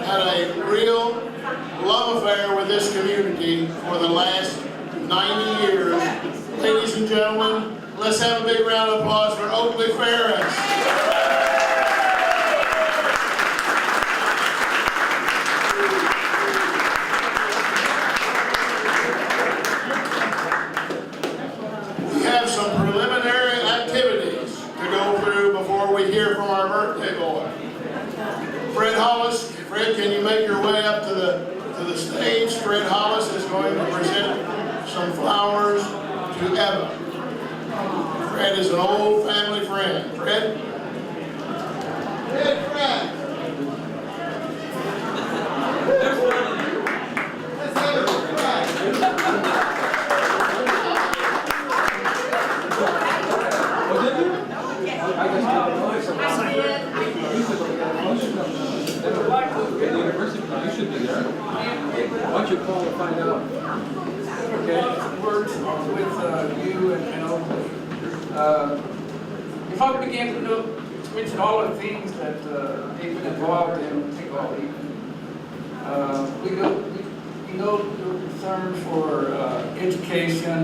had a real love affair with this community for the last 90 years. Ladies and gentlemen, let's have a big round of applause for Oakley Farris. Some preliminary activities to go through before we hear from our birthday boy. Fred Hollis, Fred, can you make your way up to the stage? Fred Hollis is going to present some flowers to Eva. Fred is an old family friend. Fred? Fred! You should be there. Why don't you call and find out? Okay, some words with you and Oakley. If I began to mention all the things that they've been involved in, take all evening. We know your concern for education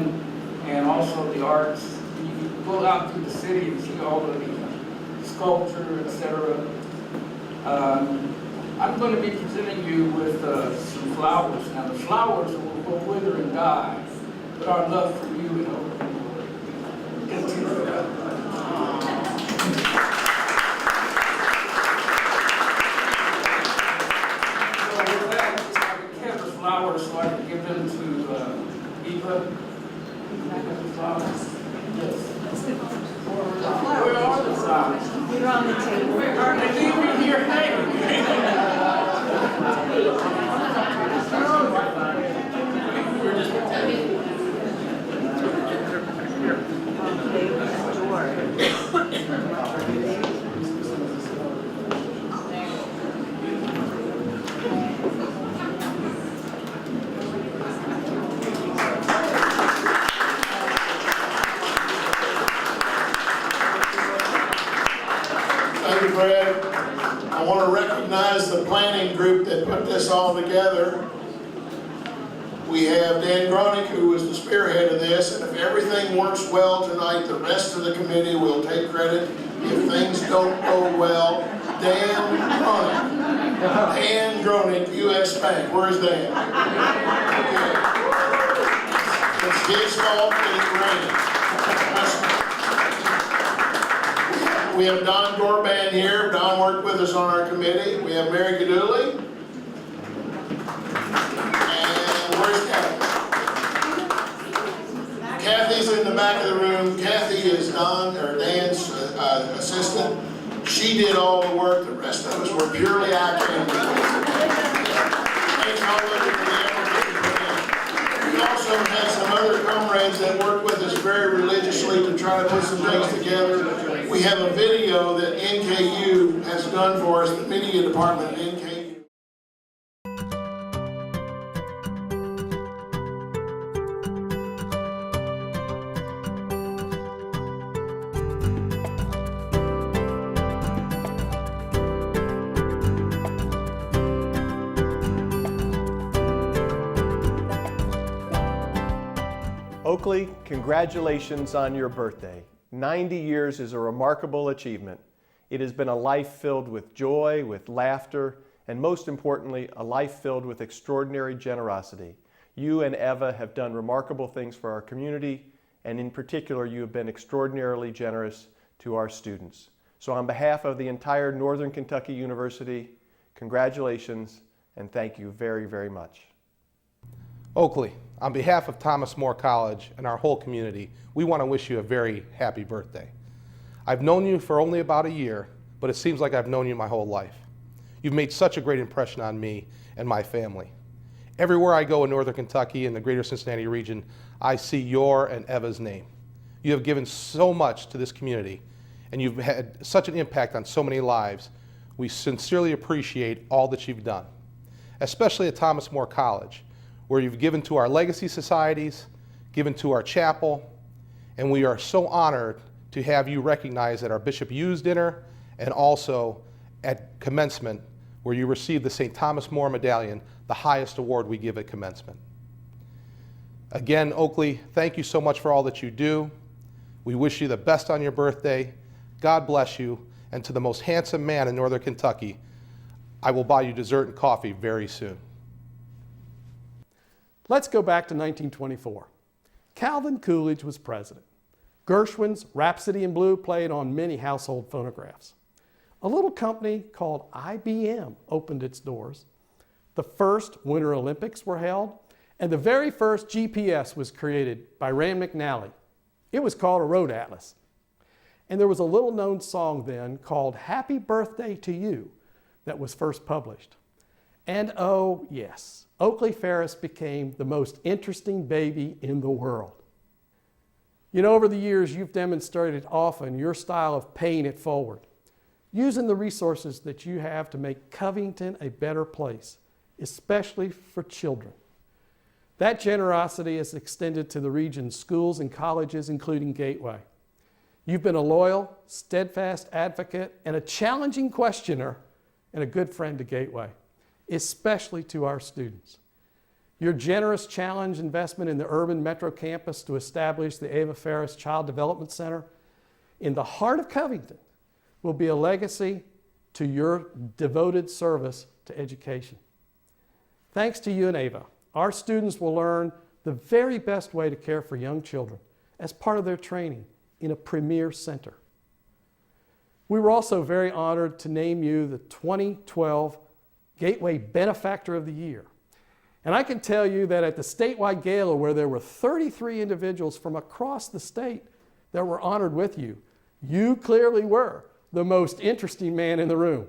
and also the arts. You can go out through the city and see all of the sculpture, etc. I'm going to be presenting you with some flowers. Now, the flowers will wither and die, but our love for you and Oakley will continue. So with that, I can gather flowers so I can give them to Eva. The flowers? Yes. Where are the flowers? They're on the table. Are they leaving here hanging? Thank you, Fred. I want to recognize the planning group that put this all together. We have Dan Gronick, who was the spearhead of this, and if everything works well tonight, the rest of the committee will take credit. If things don't go well, Dan Gronick, U.S. Bank. Where's Dan? Okay. It's his fault that it rained. We have Don Dorban here. Don worked with us on our committee. We have Mary Gaduli. And where's Kathy? Kathy's in the back of the room. Kathy is Dan's assistant. She did all the work. The rest of us were purely acting. Thanks all of you for the effort that you put in. We also had some other comrades that worked with us very religiously to try to put some things together. We have a video that NKU has done for us, the media department at NKU. Oakley, congratulations on your birthday. 90 years is a remarkable achievement. It has been a life filled with joy, with laughter, and most importantly, a life filled with extraordinary generosity. You and Eva have done remarkable things for our community, and in particular, you have been extraordinarily generous to our students. So on behalf of the entire Northern Kentucky University, congratulations and thank you very, very much. Oakley, on behalf of Thomas More College and our whole community, we want to wish you a very happy birthday. I've known you for only about a year, but it seems like I've known you my whole life. You've made such a great impression on me and my family. Everywhere I go in Northern Kentucky and the greater Cincinnati region, I see your and Eva's name. You have given so much to this community, and you've had such an impact on so many lives. We sincerely appreciate all that you've done, especially at Thomas More College, where you've given to our legacy societies, given to our chapel, and we are so honored to have you recognized at our Bishop Hughes dinner and also at commencement where you received the St. Thomas More Medallion, the highest award we give at commencement. Again, Oakley, thank you so much for all that you do. We wish you the best on your birthday. God bless you. And to the most handsome man in Northern Kentucky, I will buy you dessert and coffee very soon. Let's go back to 1924. Calvin Coolidge was president. Gershwin's Rhapsody in Blue played on many household phonographs. A little company called IBM opened its doors. The first Winter Olympics were held, and the very first GPS was created by Rand McNally. It was called a road atlas. And there was a little-known song then called Happy Birthday to You that was first published. And oh yes, Oakley Farris became the most interesting baby in the world. You know, over the years, you've demonstrated often your style of paying it forward, using the resources that you have to make Covington a better place, especially for children. That generosity is extended to the region's schools and colleges, including Gateway. You've been a loyal, steadfast advocate and a challenging questioner and a good friend to Gateway, especially to our students. Your generous challenge investment in the urban metro campus to establish the Ava Farris Child Development Center in the heart of Covington will be a legacy to your devoted service to education. Thanks to you and Ava, our students will learn the very best way to care for young children as part of their training in a premier center. We were also very honored to name you the 2012 Gateway Benefactor of the Year. And I can tell you that at the statewide gala, where there were 33 individuals from across the state that were honored with you, you clearly were the most interesting man in the room.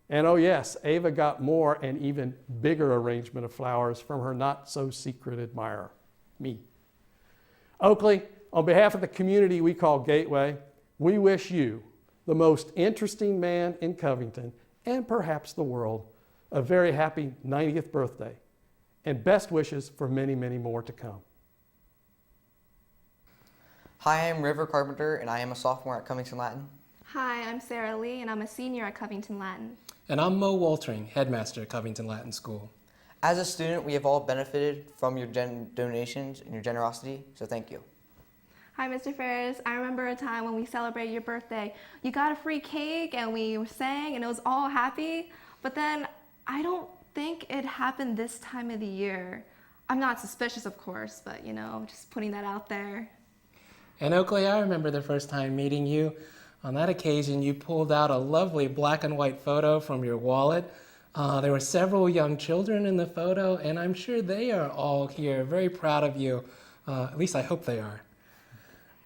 And oh yes, Ava got more and even bigger arrangement of flowers from her not-so-secret admirer, me. Oakley, on behalf of the community we call Gateway, we wish you, the most interesting man in Covington, and perhaps the world, a very happy 90th birthday, and best wishes for many, many more to come. Hi, I'm River Carpenter, and I am a sophomore at Covington Latin. Hi, I'm Sarah Lee, and I'm a senior at Covington Latin. And I'm Mo Waltering, headmaster at Covington Latin School. As a student, we have all benefited from your donations and your generosity, so thank you. Hi, Mr. Ferris. I remember a time when we celebrated your birthday. You got a free cake, and we sang, and it was all happy. But then, I don't think it happened this time of the year. I'm not suspicious, of course, but, you know, just putting that out there. And Oakley, I remember the first time meeting you. On that occasion, you pulled out a lovely black and white photo from your wallet. There were several young children in the photo, and I'm sure they are all here very proud of you. At least I hope they are.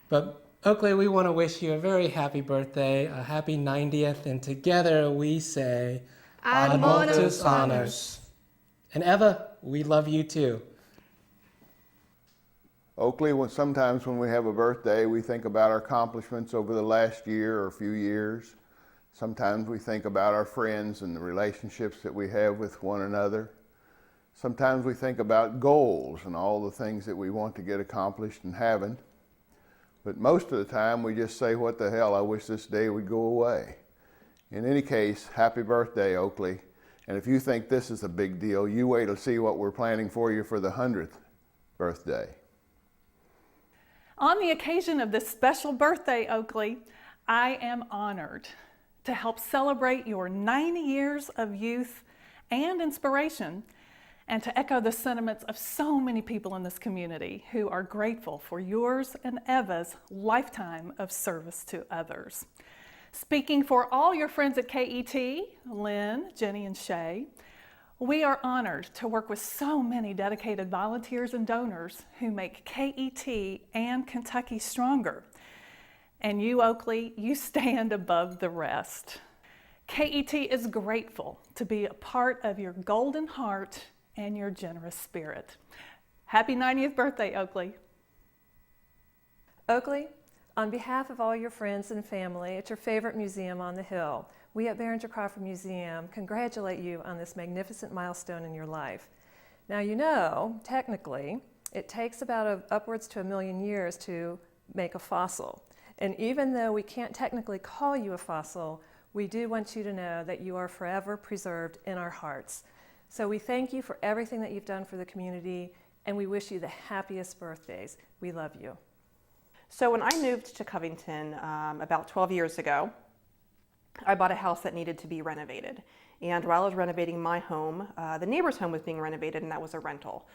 But Oakley, we want to wish you a very happy birthday, a happy 90th, and together we say, Ad multus honors. And Eva, we love you too. Oakley, sometimes when we have a birthday, we think about our accomplishments over the last year or a few years. Sometimes we think about our friends and the relationships that we have with one another. Sometimes we think about goals and all the things that we want to get accomplished and haven't. But most of the time we just say, what the hell, I wish this day would go away. In any case, happy birthday, Oakley. And if you think this is a big deal, you wait to see what we're planning for you for the 100th birthday. On the occasion of this special birthday, Oakley, I am honored to help celebrate your 90 years of youth and inspiration, and to echo the sentiments of so many people in this community who are grateful for yours and Eva's lifetime of service to others. Speaking for all your friends at KET, Lynn, Jenny, and Shay, we are honored to work with so many dedicated volunteers and donors who make KET and Kentucky stronger. And you, Oakley, you stand above the rest. KET is grateful to be a part of your golden heart and your generous spirit. Happy 90th birthday, Oakley. Oakley, on behalf of all your friends and family at your favorite museum on the Hill, we at Behringer Crawford Museum congratulate you on this magnificent milestone in your life. Now, you know, technically, it takes about upwards to 1 million years to make a fossil. And even though we can't technically call you a fossil, we do want you to know that you are forever preserved in our hearts. So we thank you for everything that you've done for the community, and we wish you the happiest birthdays. We love you. So when I moved to Covington about 12 years ago, I bought a house that needed to be renovated. And while I was renovating my home, the neighbor's home was being renovated, and that was a rental.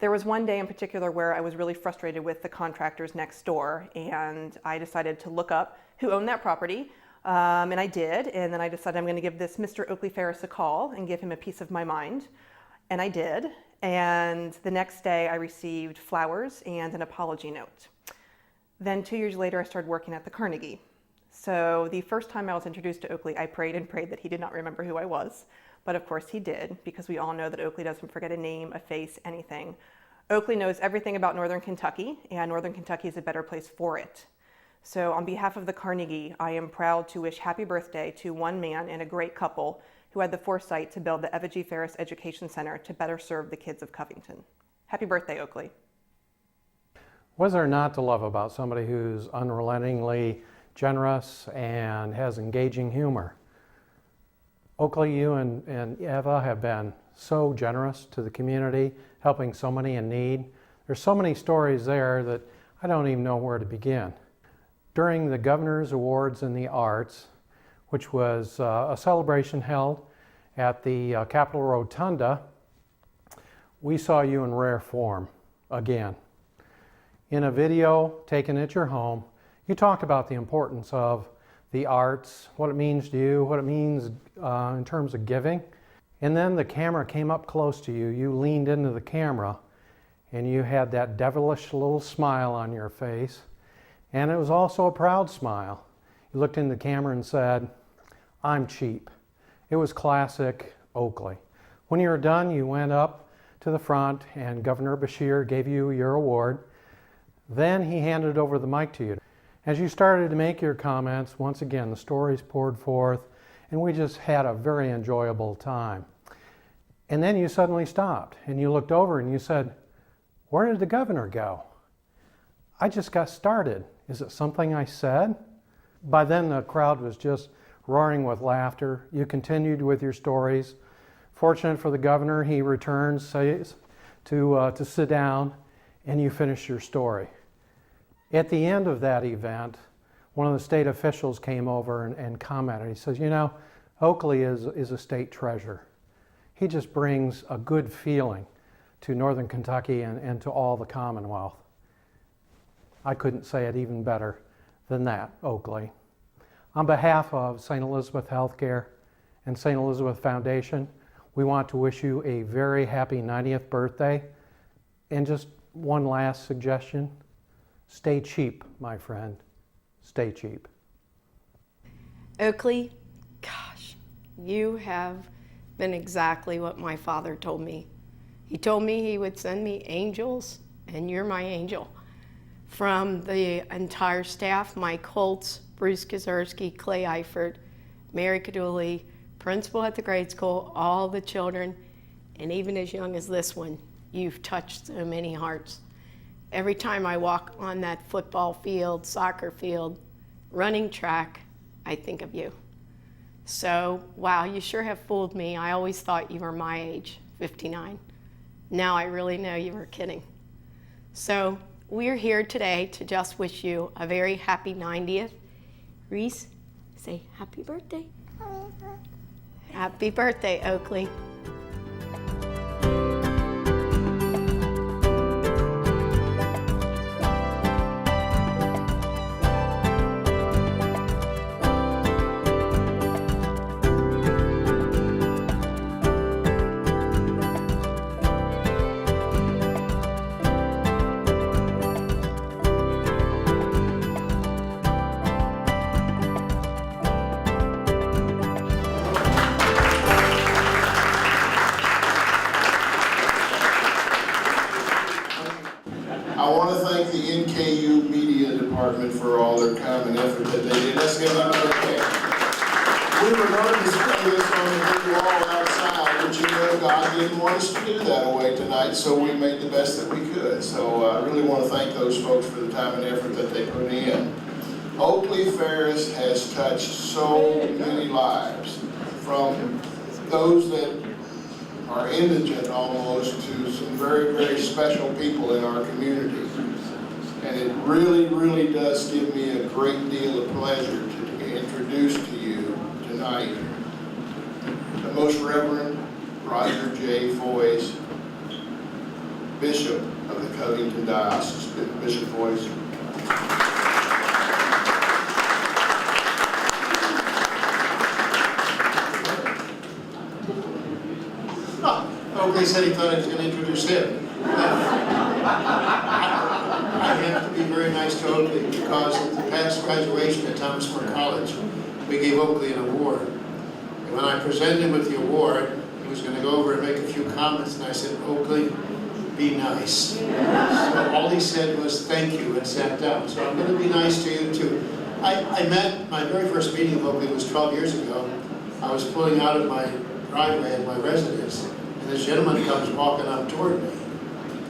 There was one day in particular where I was really frustrated with the contractors next door, and I decided to look up who owned that property, and I did, and then I decided I'm going to give this Mr. Oakley Farris a call and give him a piece of my mind, and I did, and the next day I received flowers and an apology note. Then 2 years later I started working at the Carnegie. So the first time I was introduced to Oakley, I prayed and prayed that he did not remember who I was. But of course he did, because we all know that Oakley doesn't forget a name, a face, anything. Oakley knows everything about Northern Kentucky, and Northern Kentucky is a better place for it. So on behalf of the Carnegie, I am proud to wish happy birthday to one man and a great couple who had the foresight to build the Eva G. Farris Education Center to better serve the kids of Covington. Happy birthday, Oakley. What's there not to love about somebody who's unrelentingly generous and has engaging humor? Oakley, you and Eva have been so generous to the community, helping so many in need. There's so many stories there that I don't even know where to begin. During the Governor's Awards in the Arts, which was a celebration held at the Capitol Rotunda, we saw you in rare form again. In a video taken at your home, you talked about the importance of the arts, what it means to you, what it means in terms of giving. And then the camera came up close to you. You leaned into the camera and you had that devilish little smile on your face. And it was also a proud smile. You looked in the camera and said, "I'm cheap." It was classic Oakley. When you were done, you went up to the front and Governor Beshear gave you your award. Then he handed over the mic to you. As you started to make your comments, once again, the stories poured forth, and we just had a very enjoyable time. And then you suddenly stopped, and you looked over and you said, "Where did the governor go? I just got started. Is it something I said?" By then, the crowd was just roaring with laughter. You continued with your stories. Fortunate for the governor, he returns, says to sit down, and you finish your story. At the end of that event, one of the state officials came over and commented. He says, "You know, Oakley is a state treasure. He just brings a good feeling to Northern Kentucky and to all the Commonwealth." I couldn't say it even better than that, Oakley. On behalf of St. Elizabeth Healthcare and St. Elizabeth Foundation, we want to wish you a very happy 90th birthday. And just one last suggestion. Stay cheap, my friend. Stay cheap. Oakley, gosh, you have been exactly what my father told me. He told me he would send me angels, and you're my angel. From the entire staff, Mike Holtz, Bruce Kazerski, Clay Eifert, Mary Caduli, principal at the grade school, all the children, and even as young as this one, you've touched so many hearts. Every time I walk on that football field, soccer field, running track, I think of you. So, wow, you sure have fooled me. I always thought you were my age, 59. Now I really know you were kidding. So, we're here today to just wish you a very happy 90th. Reese, say happy birthday. Happy birthday, Oakley. I want to thank the NKU Media Department for all their time and effort that they did. Let's give them a big hand. We were going to display this on the big wall outside, but you know God didn't want us to do that away tonight, so we made the best that we could. So I really want to thank those folks for the time and effort that they put in. Oakley Farris has touched so many lives. lives, from those that are indigent almost to some very, very special people in our community. And it really, really does give me a great deal of pleasure to introduce to you tonight the Most Reverend Roger J. Foys, Bishop of the Covington Diocese. Bishop Foys. Oakley said he thought I was going to introduce him. I have to be very nice to Oakley because at the past graduation at Thomas More College, we gave Oakley an award. And when I presented him with the award, he was going to go over and make a few comments, and I said, Oakley, be nice. So all he said was thank you and sat down. So I'm going to be nice to you too. I met, my very first meeting of Oakley was 12 years ago. I was pulling out of my driveway at my residence, and this gentleman comes walking up toward me.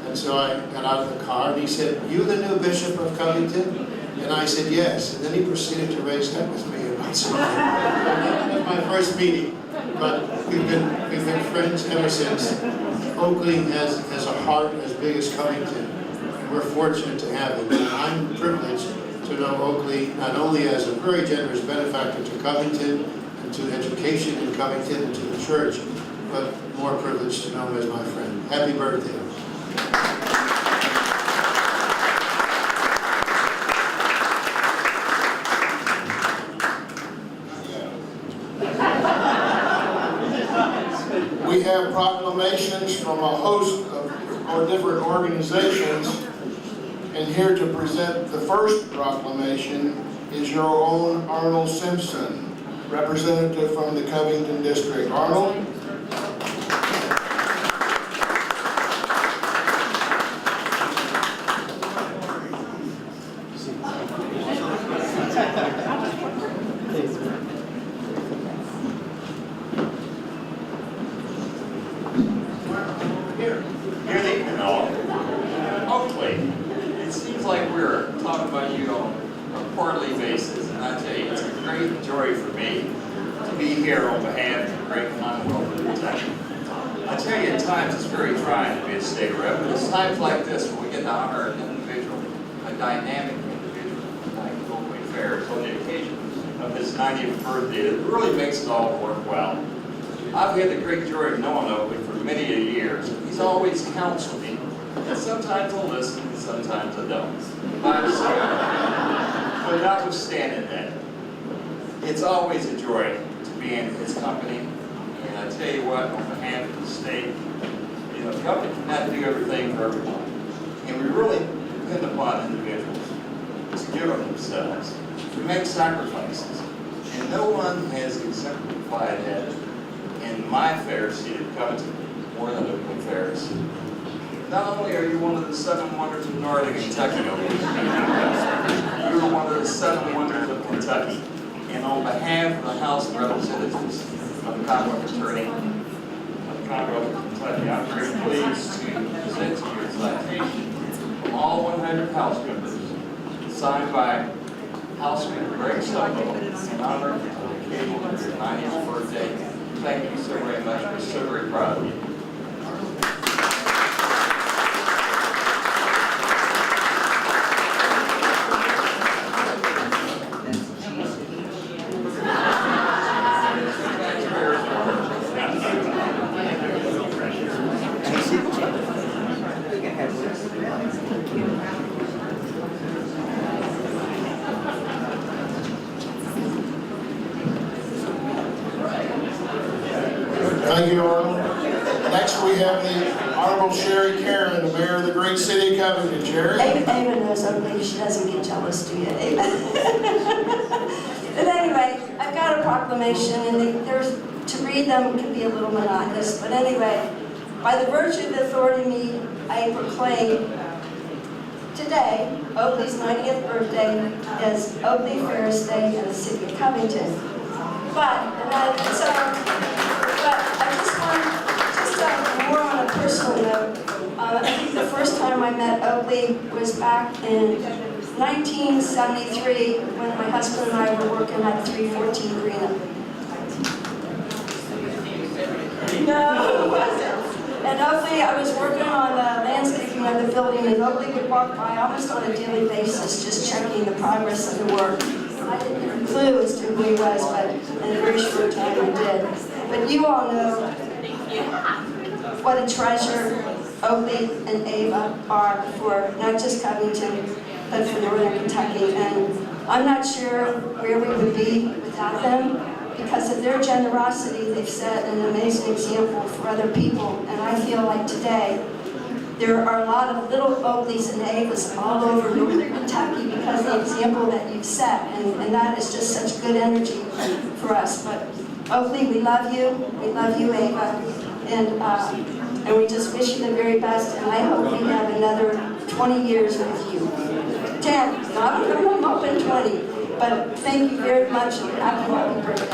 And so I got out of the car, and he said, you the new Bishop of Covington? And I said, yes. And then he proceeded to raise heck with me about something. That was my first meeting, but we've been friends ever since. Oakley has a heart as big as Covington, and we're fortunate to have him. And I'm privileged to know Oakley not only as a very generous benefactor to Covington and to education in Covington and to the church, but more privileged to know him as my friend. Happy birthday. We have proclamations from a host of different organizations, and here to present the first proclamation is your own Arnold Simpson, representative from the Covington District. Arnold? Good evening, all. Oakley, it seems like we're talking about you on a quarterly basis, and I tell you, it's a great joy for me to be here on behalf of the great Commonwealth of Kentucky. I tell you, at times it's very trying to be a state rep, but it's times like this when we get to honor an individual, a dynamic individual like Oakley Farris on the occasion of his 90th birthday. It really makes it all work well. I've had the great joy of knowing Oakley for many years. He's always counseled me, and sometimes I listen, and sometimes I don't. But notwithstanding that, it's always a joy to be in his company. And I tell you what, on behalf of the state, you know, the government cannot do everything for everyone. And we really depend upon individuals to give of themselves, to make sacrifices. And no one has exemplified that in my fair seat at Covington more than Oakley Farris. Not only are you one of the 7 wonders of Northern Kentucky, you're one of the 7 wonders of Kentucky. And on behalf of the House of Representatives of the Commonwealth Attorney of the Commonwealth of Kentucky, I'm very pleased to present to you a citation from all 100 House members, signed by House Speaker Greg Sutton in honor of the occasion of your 90th birthday. Thank you so very much. We're so very proud of you. Thank you, Arnold. Next we have the Honorable Sherry Karen, the Mayor of the great city of Covington. Sherry? Ava knows Oakley. She doesn't get jealous, do you, Ava? But anyway, I've got a proclamation, and to read them can be a little monotonous. But anyway, by the virtue of the authority of me, I proclaim today, Oakley's 90th birthday, as Oakley Farris Day in the city of Covington. But I just want, more on a personal note, I think the first time I met Oakley was back in 1973 when my husband and I were working at 314 Greenup. I was working on landscaping of the building, and Oakley would walk by almost on a daily basis, just checking the progress of the work. I didn't have a clue as to who he was, but in a very short time I did. But you all know what a treasure Oakley and Ava are for not just Covington, but for Northern Kentucky. And I'm not sure where we would be without them. Because of their generosity, they've set an amazing example for other people. And I feel like today, there are a lot of little Oakleys and Avas all over Northern Kentucky because of the example that you've set. And that is just such good energy for us. But Oakley, we love you. We love you, Ava. And we just wish you the very best. And I hope we have another 20 years with you. 10. I'm hoping 20. But thank you very much, and happy birthday.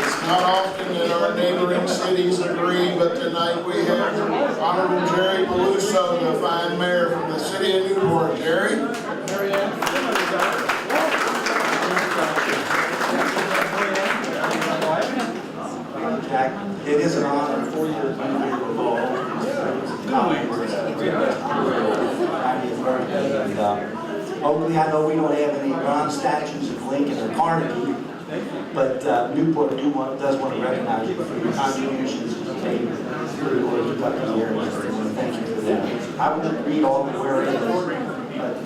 It's not often that our neighboring cities agree, but tonight we have Honorable Jerry Peluso, the fine mayor from the city of Newport. Jerry? Jack, it is an honor. 4 years to be involved. Oakley, I know we don't have any bronze statues of Lincoln or Carnegie, but Newport does want to recognize you for your contributions to the state of Newport, Kentucky area. Thank you for that. I won't read all the where it is,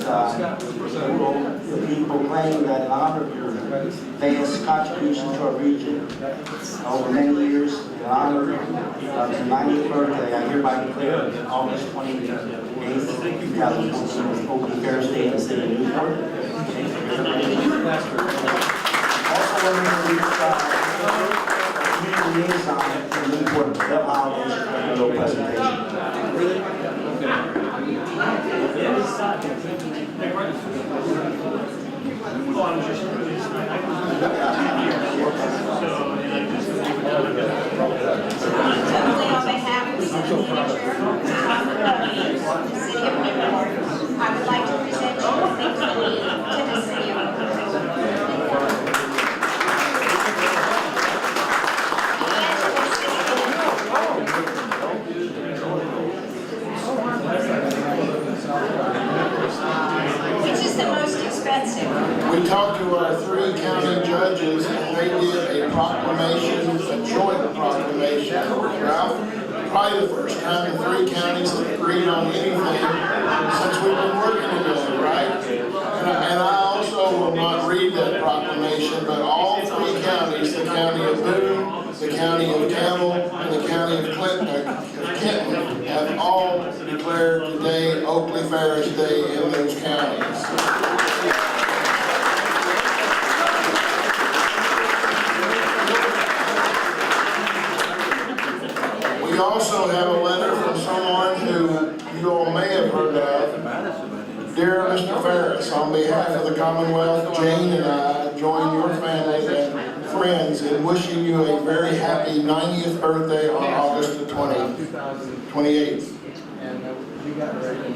but we will be proclaiming that in honor of your vast contributions to our region over many years, in honor of your 90th birthday, I hereby declare August 28th, 2014, Oakley Farris Day in the city of Newport. Also, we're going to reach community liaison in Newport, Deb Holidays, for a little presentation. On behalf of the city manager, the city of Newport, I would like to present you a thank you to the city of Which is the most expensive? We talked to our 3 county judges, and they did a proclamation, a joint proclamation. Ralph, probably the first time the 3 counties have agreed on anything since we've been working together, right? And I also will not read that proclamation, but all 3 counties, the county of Boone, the county of Campbell, and the county of Kenton, have all declared today Oakley Farris Day in those counties. We also have a letter from someone who you all may have heard of. Dear Mr. Farris, on behalf of the Commonwealth, Jane and I join your family and friends in wishing you a very happy 90th birthday on August the 28th.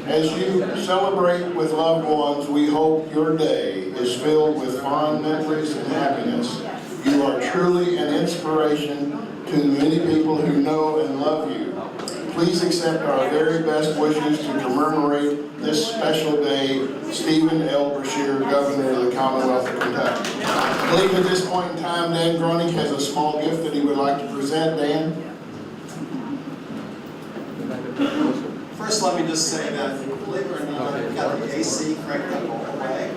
As you celebrate with loved ones, we hope your day is filled with fond memories and happiness. You are truly an inspiration to the many people who know and love you. Please accept our very best wishes to commemorate this special day, Stephen L. Brashear, Governor of the Commonwealth of Kentucky. I believe at this point in time, Dan Groening has a small gift that he would like to present. Dan? First, let me just say that, believe it or not, we've got the AC cranked up all the way.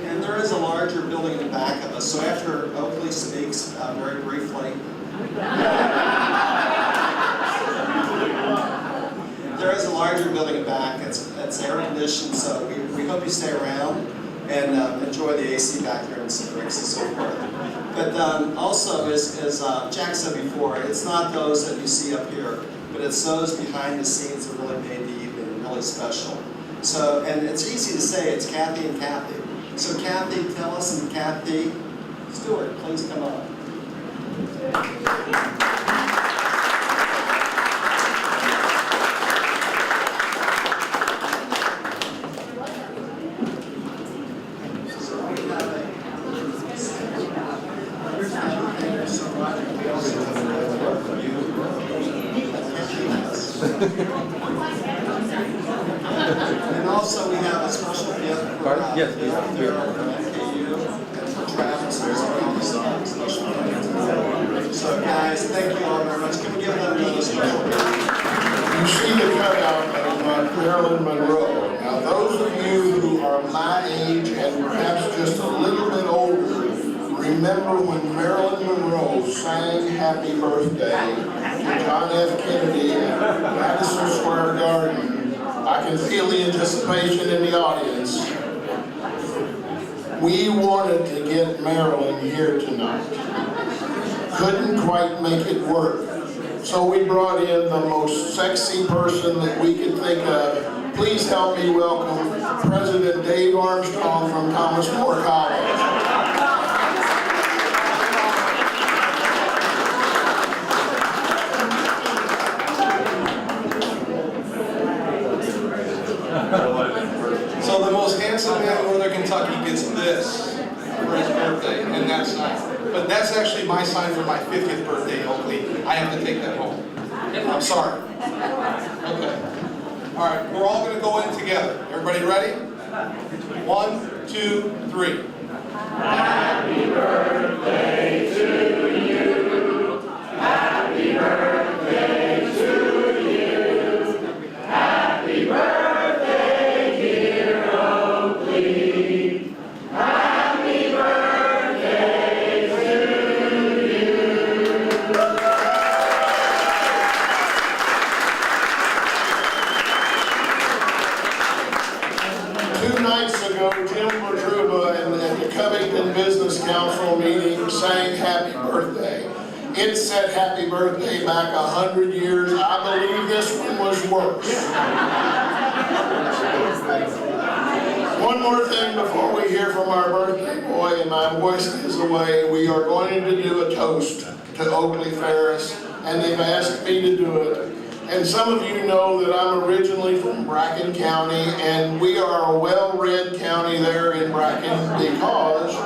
And there is a larger building in the back of us, so after Oakley speaks very briefly, there is a larger building in the back. It's air conditioned, so we hope you stay around and enjoy the AC back there and some drinks and so forth. But also, as Jack said before, it's not those that you see up here, but it's those behind the scenes that really made the evening really special. So, and it's easy to say, it's Kathy and Kathy. So Kathy, tell us, and Kathy Stewart, please come on. And also we have a special gift for Yes, here at NKU and for Travis as well. Special gift. So guys, thank you all very much. Can we give them another special gift? You see the cutout of Marilyn Monroe. Now, those of you who are my age and perhaps just a little bit older, remember when Marilyn Monroe sang Happy Birthday to John F. Kennedy at Madison Square Garden. I can feel the anticipation in the audience. We wanted to get Marilyn here tonight. Couldn't quite make it work. So we brought in the most sexy person that we could think of. Please help me welcome President Dave Armstrong from Thomas More College. So the most handsome man in Northern Kentucky gets this for his birthday, and that's nice. But that's actually my sign for my 50th birthday, Oakley. I have to take that home. I'm sorry. Okay. All right, we're all going to go in together. Everybody ready? 1, 2, 3. Happy birthday to you. Happy birthday to you. Happy birthday, dear Oakley. Happy birthday to you. 2 nights ago, Jim Petruba at the Covington Business Council meeting sang Happy Birthday. It said Happy Birthday back 100 years. I believe this one was worse. One more thing before we hear from our birthday boy and my voice is away. We are going to do a toast to Oakley Farris, and they've asked me to do it. And some of you know that I'm originally from Bracken County, and we are a well-read county there in Bracken because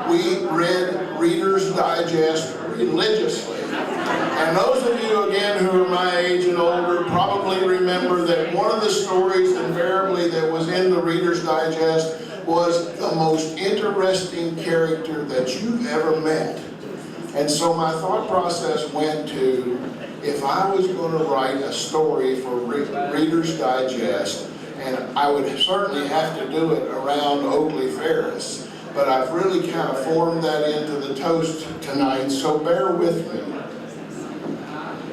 we read Reader's Digest religiously. And those of you, again, who are my age and older probably remember that one of the stories invariably that was in the Reader's Digest was the most interesting character that you've ever met. And so my thought process went to, if I was going to write a story for Reader's Digest, and I would certainly have to do it around Oakley Farris, but I've really kind of formed that into the toast tonight, so bear with me.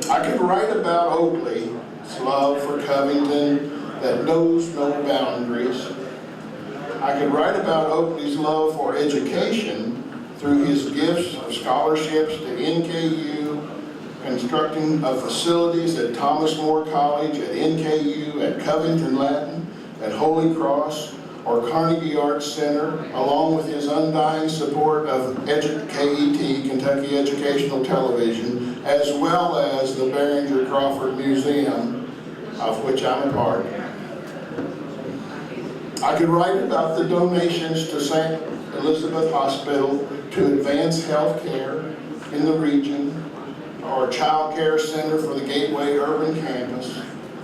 I could write about Oakley's love for Covington that knows no boundaries. I could write about Oakley's love for education through his gifts of scholarships to NKU, constructing of facilities at Thomas More College, at NKU, at Covington Latin, at Holy Cross, or Carnegie Arts Center, along with his undying support of KET, Kentucky Educational Television, as well as the Behringer Crawford Museum, of which I'm a part. I could write about the donations to St. Elizabeth Hospital to advance health care in the region, or Child Care Center for the Gateway Urban Campus.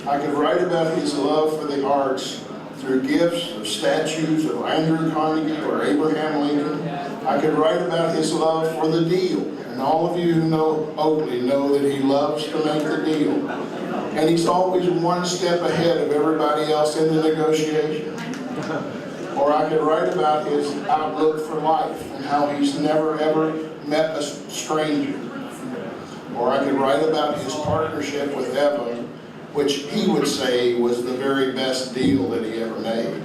I could write about his love for the arts through gifts of statues of Andrew Carnegie or Abraham Lincoln. I could write about his love for the deal. And all of you who know Oakley know that he loves to make the deal. And he's always one step ahead of everybody else in the negotiation. Or I could write about his outlook for life and how he's never ever met a stranger. Or I could write about his partnership with Eva, which he would say was the very best deal that he ever made.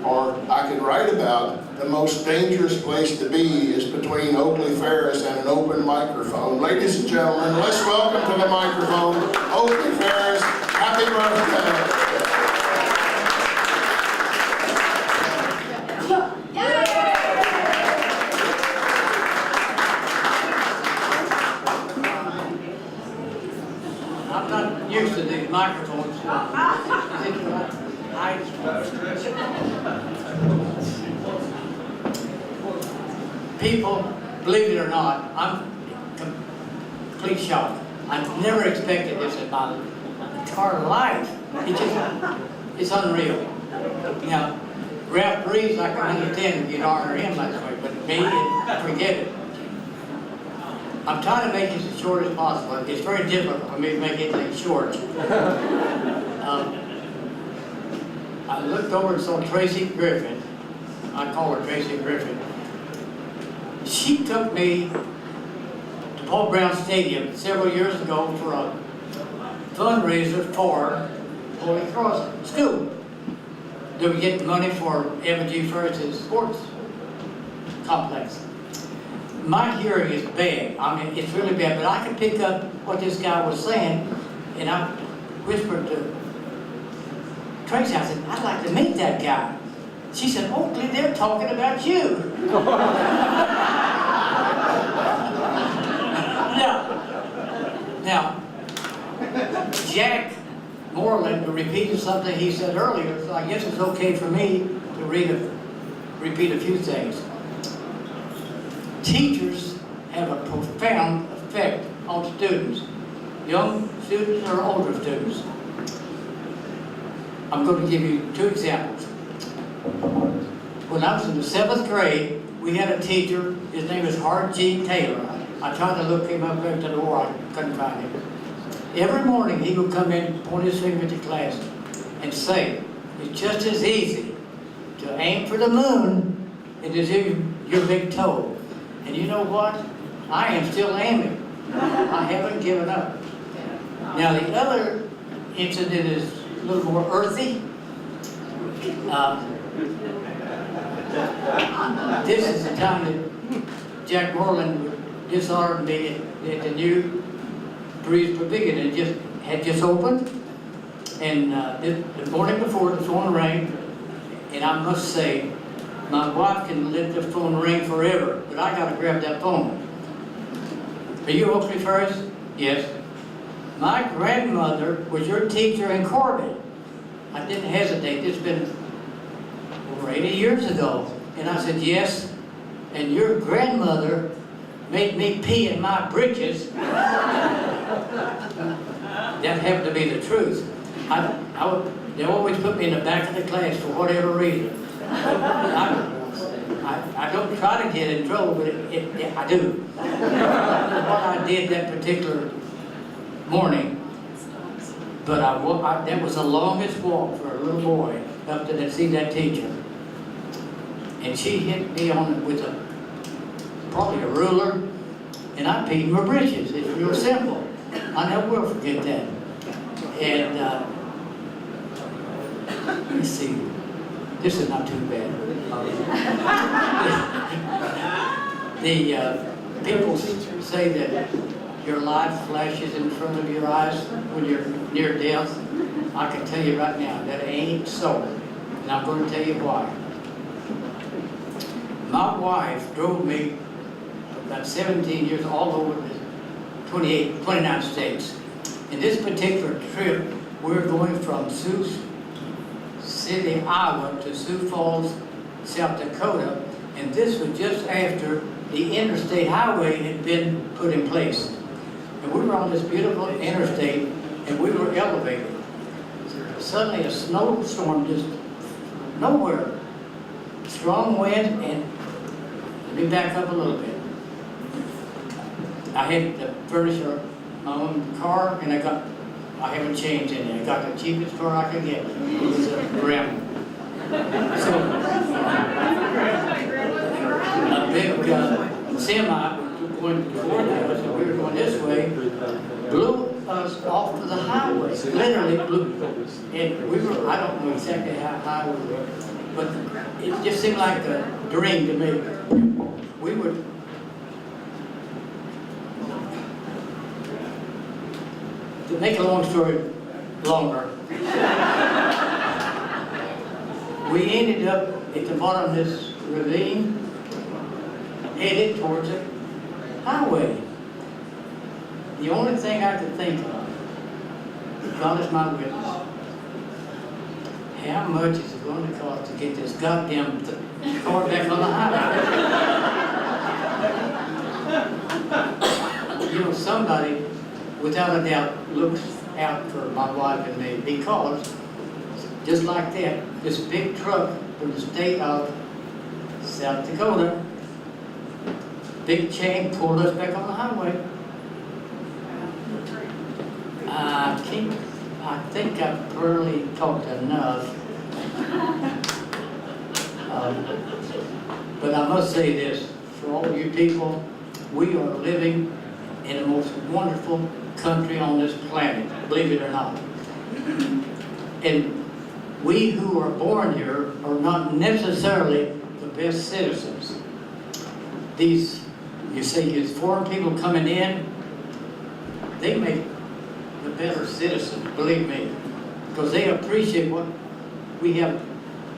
Or I could write about the most dangerous place to be is between Oakley Farris and an open microphone. Ladies and gentlemen, let's welcome to the microphone Oakley Farris. Happy birthday. I'm not used to these microphones. People, believe it or not, I'm complete shock. I never expected this in my part of life. It's unreal. Now, Ralph Breeze, I can understand if you'd honor him that way, but me, forget it. I'm trying to make this as short as possible. It's very difficult for me to make anything short. I looked over and saw Tracy Griffin. I call her Tracy Griffin. She took me to Paul Brown Stadium several years ago for a fundraiser for Holy Cross School. They were getting money for Evan G. Ferris's sports complex. My hearing is bad. I mean, it's really bad, but I could pick up what this guy was saying, and I whispered to Tracy, I said, I'd like to meet that guy. She said, Oakley, they're talking about you. Now, Jack Moreland repeated something he said earlier, so I guess it's okay for me to repeat a few things. Teachers have a profound effect on students, young students or older students. I'm going to give you 2 examples. When I was in the 7th grade, we had a teacher, his name is Hart G. Taylor. I tried to look him up at the door, I couldn't find him. Every morning he would come in, point his finger to class, and say, it's just as easy to aim for the moon as it is your big toe. And you know what? I am still aiming. I haven't given up. Now the other incident is a little more earthy. This is the time that Jack Moreland dishonored me at the new Breeze Pavilion. It had just opened, and the morning before the phone rang, and I must say, my wife can let the phone ring forever, but I gotta grab that phone. Are you Oakley Farris? Yes. My grandmother was your teacher in Corbin. I didn't hesitate. This has been over 80 years ago. And I said, yes. And your grandmother made me pee in my britches. That happened to be the truth. They always put me in the back of the class for whatever reason. I don't try to get in trouble, but I do. What I did that particular morning, but that was the longest walk for a little boy up to see that teacher. And she hit me on with probably a ruler, and I peed in my britches. It's real simple. I never will forget that. And let's see, this is not too bad. The people say that your life flashes in front of your eyes when you're near death. I can tell you right now, that ain't so. And I'm going to tell you why. My wife drove me about 17 years all over the 29 states. In this particular trip, we're going from Sioux City, Iowa to Sioux Falls, South Dakota, and this was just after the interstate highway had been put in place. And we were on this beautiful interstate, and we were elevated. Suddenly a snowstorm just nowhere. Strong wind, and let me back up a little bit. I had to furnish my own car, and I haven't changed any. I got the cheapest car I could get. It was a Ram. So, a big semi was going toward us, and we were going this way, blew us off to the highway. Literally blew. And we were, I don't know exactly how high we were, but it just seemed like a dream to me. We were, to make a long story longer, we ended up at the bottom of this ravine, headed towards the highway. The only thing I could think of, God is my witness, how much is it going to cost to get this goddamn car back on the highway? You know, somebody, without a doubt, looks out for my wife and me, because just like that, this big truck from the state of South Dakota, big chain, pulled us back on the highway. I think I've barely talked enough. But I must say this, for all you people, we are living in the most wonderful country on this planet, believe it or not. And we who are born here are not necessarily the best citizens. These, you see, these foreign people coming in, they make the better citizens, believe me, because they appreciate what we have,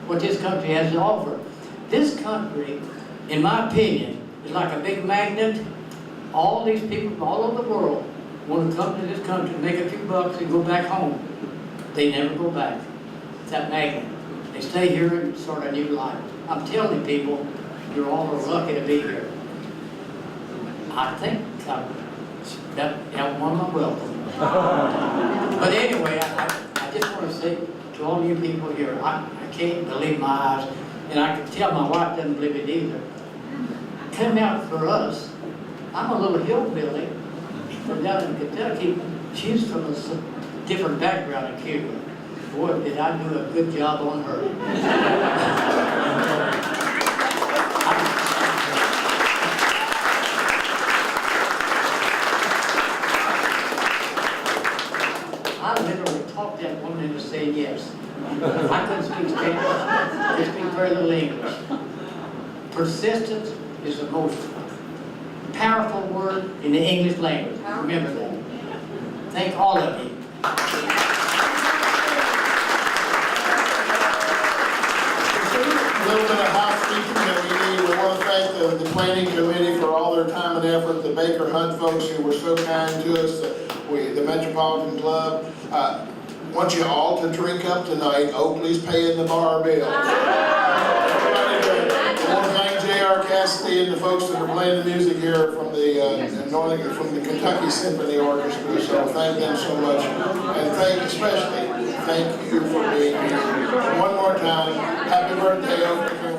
what this country has to offer. This country, in my opinion, is like a big magnet. All these people from all over the world want to come to this country, make a few bucks, and go back home. They never go back. It's that magnet. They stay here and start a new life. I'm telling you people, you're all lucky to be here. I think that won my welcome. But anyway, I just want to say to all you people here, I can't believe my eyes, and I can tell my wife doesn't believe it either. Come out for us. I'm a little hillbilly from down in Kentucky. She's from a different background in Cuba. Boy, did I do a good job on her. I literally talked that woman into saying yes. I couldn't speak Spanish. I could speak very little English. Persistence is the most powerful word in the English language. Remember that. Thank all of you. A little bit of housekeeping that we need. We want to thank the planning committee for all their time and effort, the Baker Hunt folks who were so kind to us, the Metropolitan Club. I want you all to drink up tonight. Oakley's paying the bar bill. Everybody drink. I want to thank J.R. Cassidy and the folks that are playing the music here from the from the Kentucky Symphony Orchestra. So thank them so much, and especially thank you for being here. One more time, happy birthday, Oakley.